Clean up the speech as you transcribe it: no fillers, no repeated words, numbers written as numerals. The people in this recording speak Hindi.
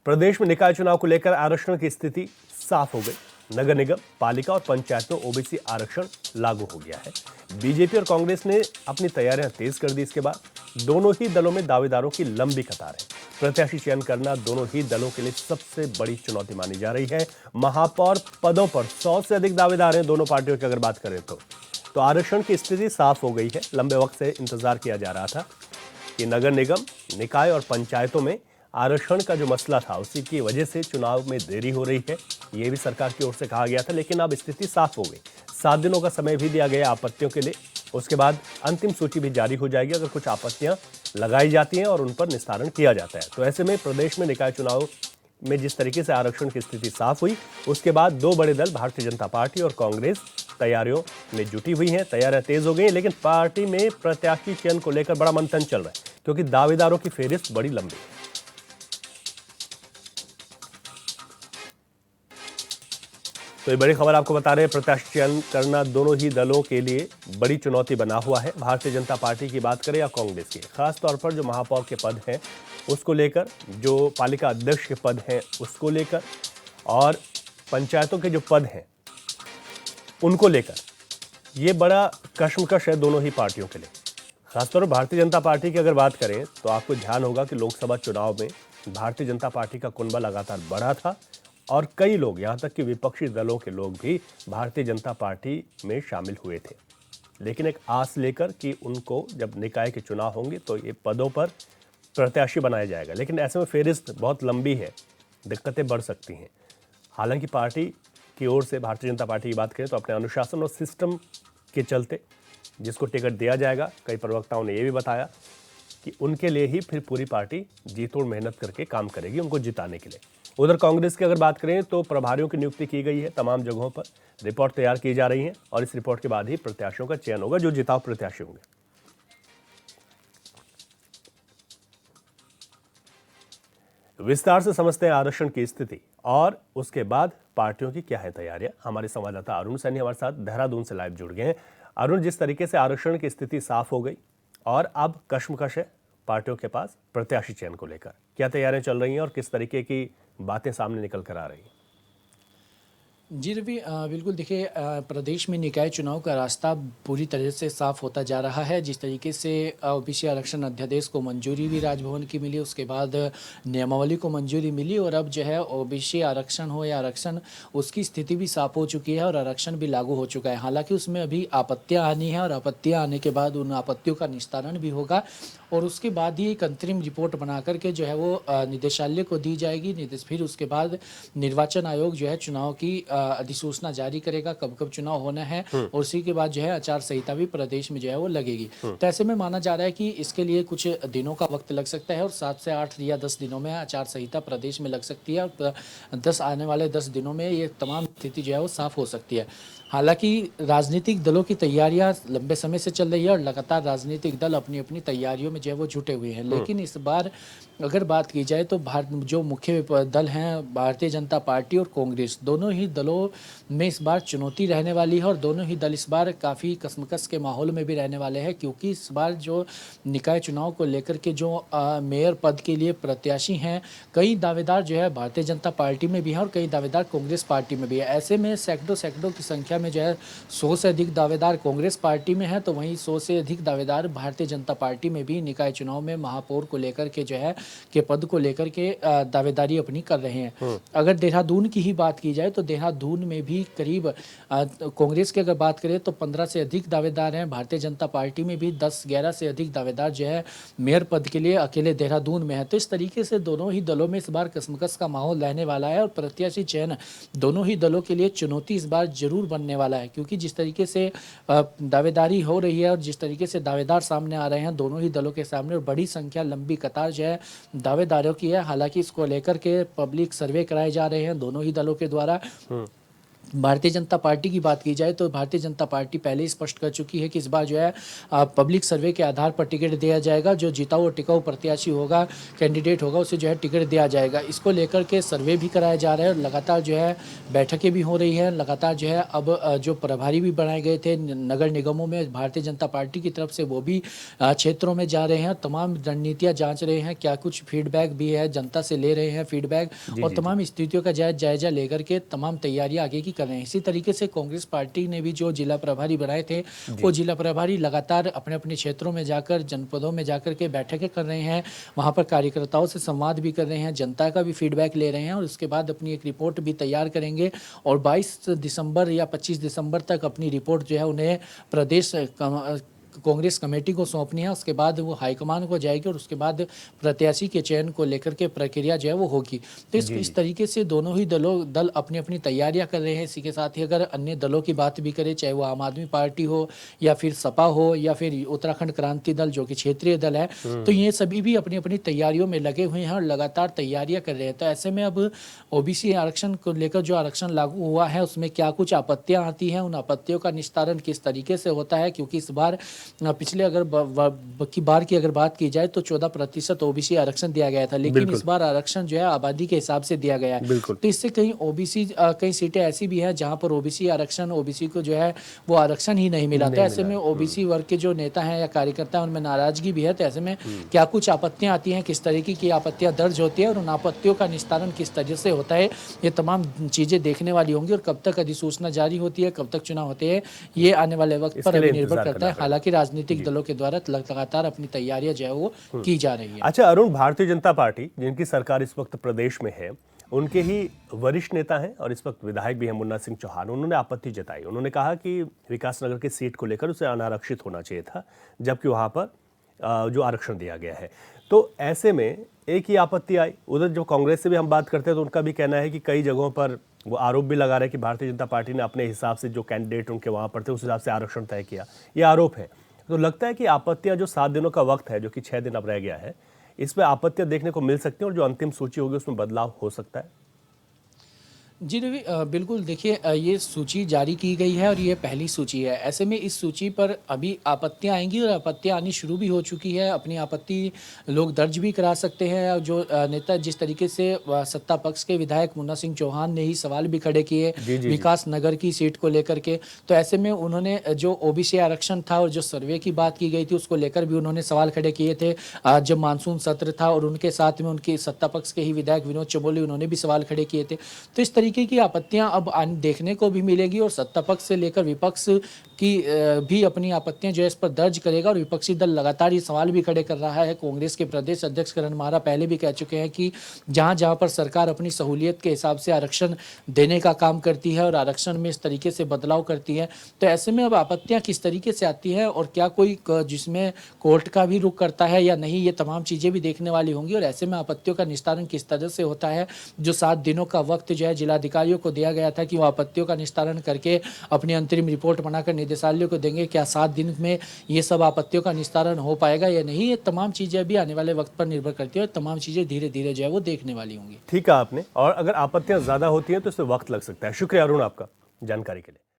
प्रदेश में निकाय चुनाव को लेकर आरक्षण की स्थिति साफ हो गई। नगर निगम, पालिका और पंचायत में ओबीसी आरक्षण लागू हो गया है। बीजेपी और कांग्रेस ने अपनी तैयारियां तेज कर दी। इसके बाद दोनों ही दलों में दावेदारों की लंबी कतार है। प्रत्याशी चयन करना दोनों ही दलों के लिए सबसे बड़ी चुनौती मानी जा रही है। महापौर पदों पर 100 से अधिक दावेदार हैं दोनों पार्टियों की अगर बात करें तो आरक्षण की स्थिति साफ हो गई है। लंबे वक्त से इंतजार किया जा रहा था कि नगर निगम, निकाय और पंचायतों में आरक्षण का जो मसला था उसी की वजह से चुनाव में देरी हो रही है, ये भी सरकार की ओर से कहा गया था। लेकिन अब स्थिति साफ हो गई। 7 दिनों का समय भी दिया गया आपत्तियों के लिए। उसके बाद अंतिम सूची भी जारी हो जाएगी अगर कुछ आपत्तियां लगाई जाती हैं और उन पर निस्तारण किया जाता है। तो ऐसे में प्रदेश में निकाय चुनाव में जिस तरीके से आरक्षण की स्थिति साफ हुई, उसके बाद दो बड़े दल भारतीय जनता पार्टी और कांग्रेस तैयारियों में जुटी हुई हैं। तैयारियां तेज हो गई हैं, लेकिन पार्टी में प्रत्याशी चयन को लेकर बड़ा मंथन चल रहा है क्योंकि दावेदारों की फेहरिस्त बड़ी लंबी है। तो ये बड़ी खबर आपको बता रहे हैं, प्रत्याशी चयन करना दोनों ही दलों के लिए बड़ी चुनौती बना हुआ है। भारतीय जनता पार्टी की बात करें या कांग्रेस की, खासतौर पर जो महापौर के पद हैं उसको लेकर, जो पालिका अध्यक्ष के पद हैं उसको लेकर और पंचायतों के जो पद हैं उनको लेकर, ये बड़ा कश्मकश है दोनों ही पार्टियों के लिए। खासतौर पर भारतीय जनता पार्टी की अगर बात करें तो आपको ध्यान होगा कि लोकसभा चुनाव में भारतीय जनता पार्टी का कुनबा लगातार बढ़ा था और कई लोग, यहाँ तक कि विपक्षी दलों के लोग भी भारतीय जनता पार्टी में शामिल हुए थे। लेकिन एक आस लेकर कि उनको जब निकाय के चुनाव होंगे तो ये पदों पर प्रत्याशी बनाया जाएगा। लेकिन ऐसे में फेहरिस्त बहुत लंबी है, दिक्कतें बढ़ सकती हैं। हालांकि पार्टी की ओर से, भारतीय जनता पार्टी की बात करें तो अपने अनुशासन और सिस्टम के चलते जिसको टिकट दिया जाएगा, कई प्रवक्ताओं ने यह भी बताया कि उनके लिए ही फिर पूरी पार्टी जी तोड़ मेहनत करके काम करेगी उनको जिताने के लिए। उधर कांग्रेस की अगर बात करें तो प्रभारियों की नियुक्ति की गई है। तमाम जगहों पर रिपोर्ट तैयार की जा रही है और इस रिपोर्ट के बाद ही प्रत्याशियों का चयन होगा जो जिताऊ प्रत्याशी होंगे। विस्तार से समझते हैं आरक्षण की स्थिति और उसके बाद पार्टियों की क्या है तैयारियां। हमारे संवाददाता अरुण सैनी हमारे साथ देहरादून से लाइव जुड़ गए हैं। अरुण, जिस तरीके से आरक्षण की स्थिति साफ हो गई और अब कश्मकश है पार्टियों के पास प्रत्याशी चयन को लेकर, क्या तैयारियां चल रही हैं और किस तरीके की बातें सामने निकल कर आ रही हैं? जी रवि, बिल्कुल देखिए, प्रदेश में निकाय चुनाव का रास्ता पूरी तरह से साफ होता जा रहा है। जिस तरीके से ओबीसी आरक्षण अध्यादेश को मंजूरी भी राजभवन की मिली, उसके बाद नियमावली को मंजूरी मिली और अब जो है ओबीसी आरक्षण हो या आरक्षण, उसकी स्थिति भी साफ हो चुकी है और आरक्षण भी लागू हो चुका है। हालांकि उसमें अभी आपत्तियां आनी है और आपत्तियां आने के बाद उन आपत्तियों का निस्तारण भी होगा और उसके बाद ही एक अंतरिम रिपोर्ट बना करके जो है वो निदेशालय को दी जाएगी। फिर उसके बाद निर्वाचन आयोग जो है चुनाव की अधिसूचना जारी करेगा कब कब चुनाव होना है और उसी के बाद जो है आचार संहिता भी प्रदेश में जो है वो लगेगी। तो ऐसे में माना जा रहा है कि इसके लिए कुछ दिनों का वक्त लग सकता है और 7 से 8 या 10 दिनों में आचार संहिता प्रदेश में लग सकती है और आने वाले 10 दिनों में ये तमाम स्थिति जो है वो साफ हो सकती है। हालांकि राजनीतिक दलों की तैयारियां लंबे समय से चल रही है और लगातार राजनीतिक दल अपनी अपनी तैयारियों में जो है वो जुटे हुए हैं। लेकिन इस बार अगर बात की जाए तो जो मुख्य दल हैं भारतीय जनता पार्टी और कांग्रेस, दोनों ही दलों में इस बार चुनौती रहने वाली है और दोनों ही दल इस बार काफ़ी कसमकस के माहौल में भी रहने वाले हैं क्योंकि इस बार जो निकाय चुनाव को लेकर के जो मेयर पद के लिए प्रत्याशी हैं, कई दावेदार जो है भारतीय जनता पार्टी में भी हैं और कई दावेदार कांग्रेस पार्टी में भी है। ऐसे में सैकड़ों की संख्या में जो है 100 से अधिक दावेदार कांग्रेस पार्टी में है तो वहीं 100 से अधिक दावेदार भारतीय जनता पार्टी में भी निकाय चुनाव में महापौर को लेकर के जो है के पद को लेकर के दावेदारी अपनी कर रहे हैं। अगर देहरादून की ही बात की जाए तो देहरादून में भी करीब कांग्रेस की अगर बात करें तो 15 से अधिक दावेदार हैं। भारतीय जनता पार्टी में भी 10-11 से अधिक दावेदार जो है मेयर पद के लिए अकेले देहरादून में है। तो इस तरीके से दोनों ही दलों में इस बार कसमकस का माहौल रहने वाला है और प्रत्याशी चयन दोनों ही दलों के लिए चुनौती इस बार जरूर बनने वाला है क्योंकि जिस तरीके से दावेदारी हो रही है और जिस तरीके से दावेदार सामने आ रहे हैं दोनों ही दलों के सामने और बड़ी संख्या, लंबी कतार जो है दावेदारों की है। हालांकि इसको लेकर के पब्लिक सर्वे कराए जा रहे हैं दोनों ही दलों के द्वारा भारतीय जनता पार्टी की बात की जाए तो भारतीय जनता पार्टी पहले ही स्पष्ट कर चुकी है कि इस बार जो है पब्लिक सर्वे के आधार पर टिकट दिया जाएगा। जो जीताऊ और टिकाऊ प्रत्याशी होगा, कैंडिडेट होगा, उसे जो है टिकट दिया जाएगा। इसको लेकर के सर्वे भी कराया जा रहा है और लगातार जो है बैठकें भी हो रही हैं। लगातार जो है अब जो प्रभारी भी बनाए गए थे नगर निगमों में भारतीय जनता पार्टी की तरफ से, वो भी क्षेत्रों में जा रहे हैं। तमाम रणनीतियाँ जाँच रहे हैं, क्या कुछ फीडबैक भी है, जनता से ले रहे हैं फीडबैक और तमाम स्थितियों का जायजा लेकर के तमाम तैयारियां आगे की कर रहे हैं। इसी तरीके से कांग्रेस पार्टी ने भी जो जिला प्रभारी बनाए थे, वो जिला प्रभारी लगातार अपने अपने क्षेत्रों में जाकर, जनपदों में जाकर के बैठकें कर रहे हैं। वहां पर कार्यकर्ताओं से संवाद भी कर रहे हैं, जनता का भी फीडबैक ले रहे हैं और उसके बाद अपनी एक रिपोर्ट भी तैयार करेंगे और 22 दिसंबर या 25 दिसंबर तक अपनी रिपोर्ट जो है उन्हें प्रदेश कांग्रेस कमेटी को सौंपनी है। उसके बाद वो हाईकमान को जाएगी और उसके बाद प्रत्याशी के चयन को लेकर के प्रक्रिया जो है वो होगी। तो इस तरीके से दोनों ही दल अपनी अपनी तैयारियां कर रहे हैं। इसी के साथ ही अगर अन्य दलों की बात भी करें, चाहे वो आम आदमी पार्टी हो या फिर सपा हो या फिर उत्तराखंड क्रांति दल जो कि क्षेत्रीय दल है, तो ये सभी भी अपनी अपनी तैयारियों में लगे हुए हैं और लगातार तैयारियां कर रहे हैं। तो ऐसे में अब ओबीसी आरक्षण को लेकर जो आरक्षण लागू हुआ है उसमें क्या कुछ आपत्तियां आती हैं, उन आपत्तियों का निस्तारण किस तरीके से होता है, क्योंकि इस बार पिछले अगर बार की अगर बात की जाए तो 14% ओबीसी आरक्षण दिया गया था, लेकिन इस बार आरक्षण जो है आबादी के हिसाब से दिया गया है। तो इससे कई सीटें ऐसी भी हैं जहां पर ओबीसी को जो है वो आरक्षण ही नहीं मिला। तो ऐसे में ओबीसी वर्ग के जो नेता हैं या कार्यकर्ता हैं उनमें नाराजगी भी है। तो ऐसे में क्या कुछ आपत्तियां आती हैं, किस तरीके की आपत्तियां दर्ज होती है और उन आपत्तियों का निस्तारण किस तरह से होता है, ये तमाम चीजें देखने वाली होंगी। और कब तक अधिसूचना जारी होती है, कब तक चुनाव होते हैं, ये आने वाले वक्त पर अभी निर्भर करता है। हालांकि राजनीतिक दलों के द्वारा लगातार अपनी तैयारियां जो है वो की जा रही है। अच्छा अरुण, भारतीय जनता पार्टी जिनकी सरकार इस वक्त प्रदेश में है, उनके ही वरिष्ठ नेता हैं और इस वक्त विधायक भी हैं मुन्ना सिंह चौहान, उन्होंने आपत्ति जताई। उन्होंने कहा कि विकासनगर की सीट को लेकर उसे अनारक्षित होना चाहिए था, जबकि वहां पर जो आरक्षण दिया गया है। तो ऐसे में एक ही आपत्ति आई। उधर जो कांग्रेस से भी हम बात करते हैं तो उनका भी कहना है कि कई जगहों पर वो आरोप भी लगा रहे हैं कि भारतीय जनता पार्टी ने अपने हिसाब से जो कैंडिडेट उनके वहां पर थे उस हिसाब से आरक्षण तय किया। ये आरोप है। तो लगता है कि आपत्तियां, जो 7 दिनों का वक्त है, जो कि 6 दिन अब रह गया है, इसमें आपत्तियां देखने को मिल सकती हैं और जो अंतिम सूची होगी उसमें बदलाव हो सकता है। जी रवि, बिल्कुल देखिए, ये सूची जारी की गई है और ये पहली सूची है। ऐसे में इस सूची पर अभी आपत्तियां आएंगी और आपत्तियां आनी शुरू भी हो चुकी है। अपनी आपत्ति लोग दर्ज भी करा सकते हैं। और जो नेता, जिस तरीके से सत्ता पक्ष के विधायक मुन्ना सिंह चौहान ने ही सवाल भी खड़े किए विकास नगर की सीट को लेकर के, तो ऐसे में उन्होंने जो ओबीसी आरक्षण था और जो सर्वे की बात की गई थी उसको लेकर भी उन्होंने सवाल खड़े किए थे। जब मानसून सत्र था और उनके साथ में उनके सत्ता पक्ष के ही विधायक विनोद चमोली, उन्होंने भी सवाल खड़े किए थे। तो इस तरीके की आपत्तियां अब देखने को भी मिलेगी और सत्ता पक्ष से लेकर विपक्ष की भी अपनी आपत्तियां जो है इस पर दर्ज करेगा। और विपक्षी दल लगातार ये सवाल भी खड़े कर रहा है। कांग्रेस के प्रदेश अध्यक्ष करण मारा पहले भी कह चुके हैं कि जहां जहां पर सरकार अपनी सहूलियत के हिसाब से आरक्षण देने का काम करती है और आरक्षण में इस तरीके से बदलाव करती है, तो ऐसे में अब आपत्तियां किस तरीके से आती है और क्या कोई जिसमें कोर्ट का भी रुख करता है या नहीं, ये तमाम चीजें भी देखने वाली होंगी। और ऐसे में आपत्तियों का निस्तारण किस तरह से होता है, जो 7 दिनों का वक्त जो है जिलाधिकारियों को दिया गया था कि वो आपत्तियों का निस्तारण करके अपनी अंतरिम रिपोर्ट बनाकर निदेशालय को देंगे, क्या 7 दिन में ये सब आपत्तियों का निस्तारण हो पाएगा या नहीं, ये तमाम चीजें भी आने वाले वक्त पर निर्भर करती है और तमाम चीजें धीरे धीरे जो है वो देखने वाली होंगी। ठीक है आपने, और अगर आपत्तियां ज्यादा होती हैं तो इसमें वक्त लग सकता है। शुक्रिया अरुण आपका जानकारी के लिए।